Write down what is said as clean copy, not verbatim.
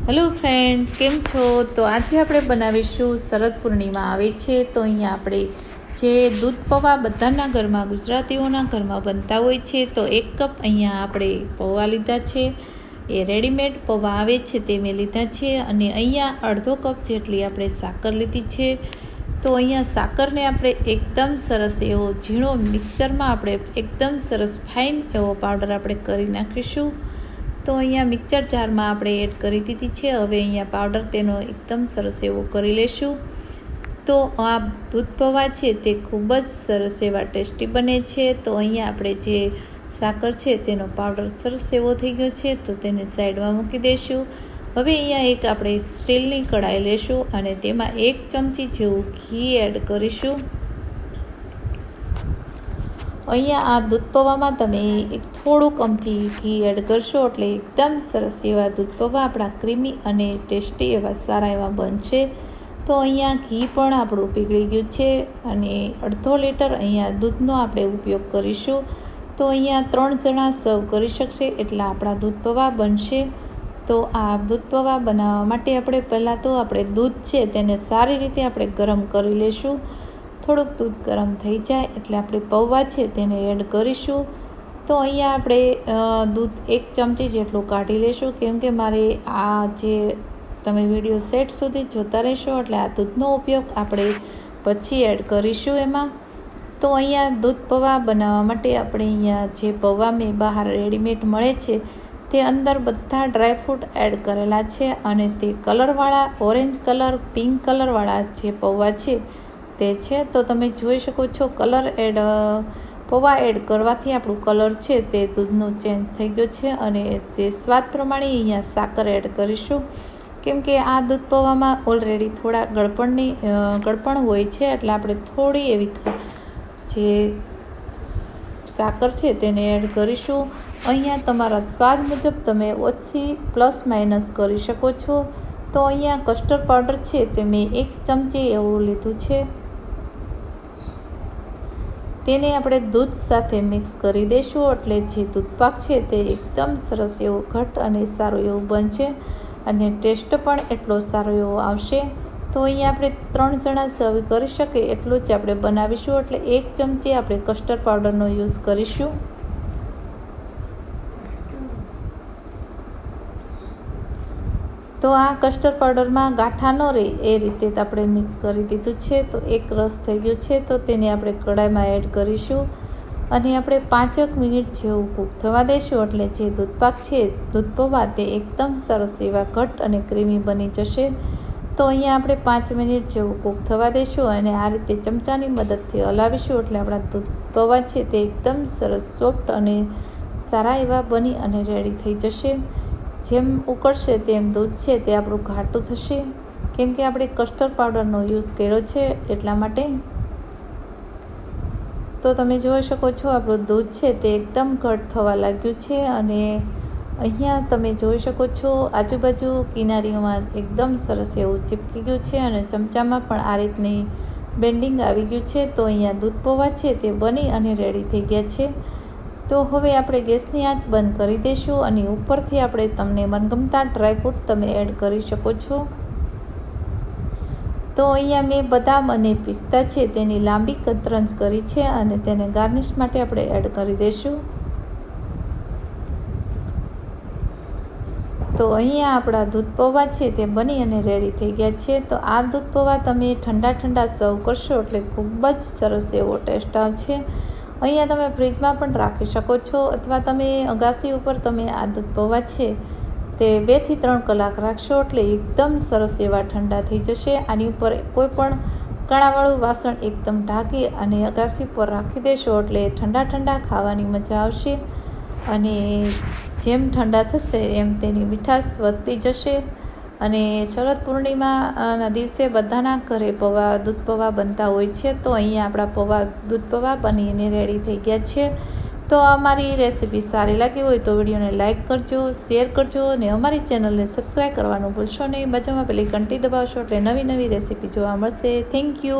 Hello friend, કેમ છો? તો આજે આપણે બનાવીશું શરદ પૂર્ણિમા આવે છે તો અહીંયા આપણે જે દૂધ પૌવા બધાના ઘરમાં, ગુજરાતીઓના ઘરમાં બનતા હોય છે, તો 1 કપ અહીંયા આપણે પૌવા લીધા છે. એ રેડીમેડ પૌવા આવે છે તે મેં લીધા છે. અને અહીંયા અડધો કપ જેટલી આપણે સાકર લીધી છે. તો અહીંયા સાકરને આપણે એકદમ સરસ એવો ઝીણો મિક્સરમાં આપણે એકદમ સરસ ફાઇન એવો પાવડર આપણે કરી નાખીશું. તો અહીંયા મિક્સર જારમાં આપણે એડ કરી દીધી છે. હવે અહીંયા પાવડર તેનો એકદમ સરસ એવો કરી લેશું. તો આ દૂધ પૌવા છે તે ખૂબ જ સરસ એવા ટેસ્ટી બને છે. તો અહીંયા આપણે જે સાકર છે તેનો પાવડર સરસ એવો થઈ ગયો છે, તો તેને સાઈડમાં મૂકી દઈશું. હવે અહીંયા એક આપણે સ્ટીલની કઢાઈ લેશું અને તેમાં 1 ચમચી જેવું ઘી એડ કરીશું. અહીંયા આ દૂધ પૌવામાં તમે થોડુંક અમથી ઘી એડ કરશો એટલે એકદમ સરસ એવા દૂધ પૌવા આપણા ક્રીમી અને ટેસ્ટી એવા સારા એવા બનશે. તો અહીંયા ઘી પણ આપણું પીગળી ગયું છે અને અડધો લીટર અહીંયા દૂધનો આપણે ઉપયોગ કરીશું. તો અહીંયા 3 જણા સર્વ કરી શકશે એટલા આપણા દૂધ પૌવા બનશે. તો આ દૂધ પૌવા બનાવવા માટે આપણે પહેલાં તો આપણે દૂધ છે તેને સારી રીતે આપણે ગરમ કરી લઈશું. થોડુંક દૂધ ગરમ થઈ જાય એટલે આપણે પૌવા છે તેને એડ કરીશું. તો અહીંયા આપણે દૂધ 1 ચમચી જેટલું કાઢી લેશું, કેમ કે મારે આ જે તમે વિડીયો સેટ સુધી જોતા રહેશો એટલે આ દૂધનો ઉપયોગ આપણે પછી એડ કરીશું એમાં. તો અહીંયા દૂધ પૌવા બનાવવા માટે આપણે અહીંયા જે પૌવા મેં બહાર રેડીમેડ મળે છે તે અંદર બધા ડ્રાયફ્રૂટ એડ કરેલા છે અને તે કલરવાળા ઓરેન્જ કલર, પિંક કલરવાળા જે પૌવા છે તે છે. તો તમે જોઈ શકો છો કલર પૌવા એડ કરવાથી આપણું કલર છે તે દૂધનો ચેન્જ થઈ ગયો છે. અને જે સ્વાદ પ્રમાણે અહીંયા સાકર એડ કરીશું, કેમ કે આ દૂધ પૌવામાં ઓલરેડી થોડા ગળપણ હોય છે એટલે આપણે થોડી એવી જે સાકર છે તેને એડ કરીશું. અહીંયા તમારા સ્વાદ મુજબ તમે ઓછી પ્લસ માઇનસ કરી શકો છો. તો અહીંયા કસ્ટર્ડ પાવડર છે તે મેં 1 ચમચી એવું લીધું છે. તેને આપણે દૂધ સાથે મિક્સ કરી દઈશું એટલે જે દૂધપાક છે તે એકદમ સરસ એવો ઘટ અને સારું એવું બનશે અને ટેસ્ટ પણ એટલો સારો એવો આવશે. તો અહીંયા આપણે 3 જણા સર્વ કરી શકે એટલું જ આપણે બનાવીશું એટલે 1 ચમચી આપણે કસ્ટર્ડ પાવડરનો યુઝ કરીશું. તો આ કસ્ટર્ડ પાવડરમાં ગાંઠા ન રહે એ રીતે આપણે મિક્સ કરી દીધું છે. તો એક રસ થઈ ગયો છે તો તેને આપણે કઢાઈમાં એડ કરીશું અને આપણે 5 મિનિટ જેવું કૂક થવા દઈશું એટલે જે દૂધપાક છે દૂધ પૌવા તે એકદમ સરસ એવા ઘટ અને ક્રીમી બની જશે. તો અહીંયા આપણે 5 મિનિટ જેવું કૂક થવા દઈશું અને આ રીતે ચમચાની મદદથી હલાવીશું એટલે આપણા દૂધ પૌવા છે તે એકદમ સરસ સોફ્ટ અને સારા એવા બની અને રેડી થઈ જશે. જેમ ઉકળશે તેમ દૂધ છે તે આપણું ઘાટું થશે, કેમ કે આપણે કસ્ટર્ડ પાવડરનો યુઝ કર્યો છે એટલા માટે. તો તમે જોઈ શકો છો આપણું દૂધ છે તે એકદમ ઘટ થવા લાગ્યું છે અને અહીંયા તમે જોઈ શકો છો આજુબાજુ કિનારીઓમાં એકદમ સરસ એવું ચીપકી ગયું છે અને ચમચામાં પણ આ રીતની બેન્ડિંગ આવી ગયું છે. તો અહીંયા દૂધ પૌવા છે તે બની અને રેડી થઈ ગયા છે. તો હવે આપણે ગેસની આંચ બંધ કરી દઈશું અને ઉપરથી આપણે તમને મનગમતા ડ્રાયફ્રૂટ તમે એડ કરી શકો છો. તો અહીંયા મેં બદામ અને પિસ્તા છે તેની લાંબી કતરંજ કરી છે અને તેને ગાર્નિશ માટે આપણે એડ કરી દઈશું. તો અહીંયા આપણા દૂધ પૌવા છે તે બની અને રેડી થઈ ગયા છે. તો આ દૂધ પૌવા તમે ઠંડા સર્વ કરશો એટલે ખૂબ જ સરસ એવો ટેસ્ટ આવશે. અહીંયા તમે ફ્રીજમાં પણ રાખી શકો છો અથવા તમે અગાસી ઉપર તમે આ દૂધ પૌવા છે તે 2 થી 3 કલાક રાખશો એટલે એકદમ સરસ એવા ઠંડા થઈ જશે. આની ઉપર કોઈ પણ કાણાવાળું વાસણ એકદમ ઢાંકી અને અગાસી પર રાખી દેશો એટલે ઠંડા ખાવાની મજા આવશે અને જેમ ઠંડા થશે એમ તેની મીઠાશ વધતી જશે. અને શરદ પૂર્ણિમાના દિવસે બધાના ઘરે દૂધ પૌવા બનતા હોય છે. તો અહીંયા આપણા દૂધ પૌવા બનીને રેડી થઈ ગયા છે. તો અમારી રેસીપી સારી લાગી હોય તો વિડીયોને લાઇક કરજો, શેર કરજો અને અમારી ચેનલને સબસ્ક્રાઈબ કરવાનું ભૂલશો નહીં. બાજુમાં પેલી ઘંટી દબાવશો એટલે નવી રેસીપી જોવા મળશે. Thank you.